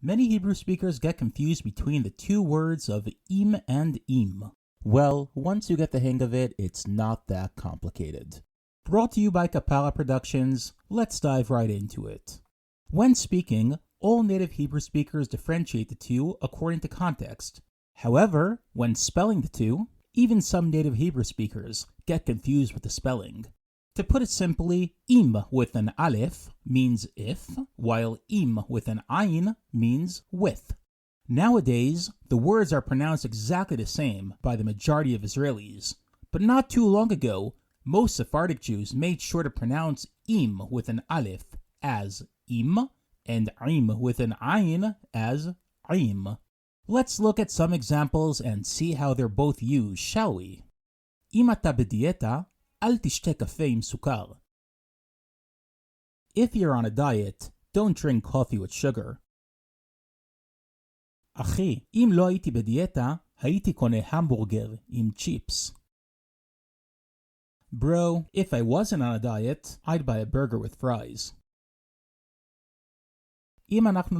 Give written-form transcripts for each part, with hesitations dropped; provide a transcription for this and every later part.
Many Hebrew speakers get confused between the two words of im and im. Well, once you get the hang of it, it's not that complicated. Brought to you by Kapara Productions, let's dive right into it. When speaking, all native Hebrew speakers differentiate the two according to context. However, when spelling the two, even some native Hebrew speakers get confused with the spelling. To put it simply, im with an aleph means if, while im with an ayin means with. Nowadays, the words are pronounced exactly the same by the majority of Israelis, but not too long ago, most Sephardic Jews made sure to pronounce im with an aleph as im and im with an ayin as im. Let's look at some examples and see how they're both used, shall we? אם אתה בדיאטה, אל תשתה קפה עם סוכר. If you're on a diet, don't drink coffee with sugar. אחי, אם לא הייתי בדיאטה, הייתי קונה המבורגר עם צ'יפס. Bro, if I wasn't on a diet, I'd buy a burger with fries. אם אנחנו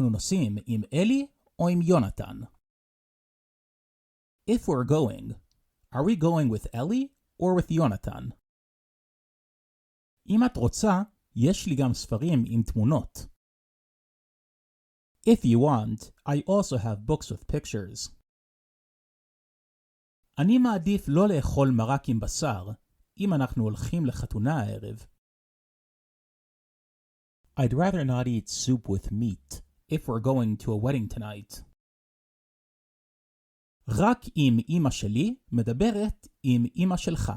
נוסעים עם אלי או עם יונתן? If we're going, are we going with Ellie or with יונתן? אם את רוצה, יש לי גם ספרים עם תמונות. If you want, I also have books with pictures. אני מעדיף לא לאכול מרק עם בשר, אם אנחנו הולכים לחתונה הערב. I'd rather not eat soup with meat if we're going to a wedding tonight. רק אם אמא שלי מדברת עם אמא שלך.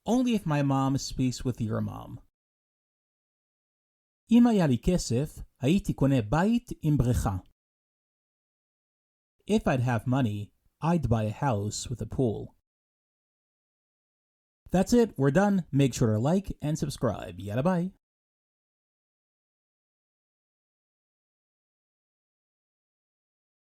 Only if my mom speaks with your mom. אם היה לי כסף, הייתי קונה בית עם בריכה. If I'd have money, I'd buy a house with a pool. That's it, we're done. Make sure to like and subscribe. Yalla bye.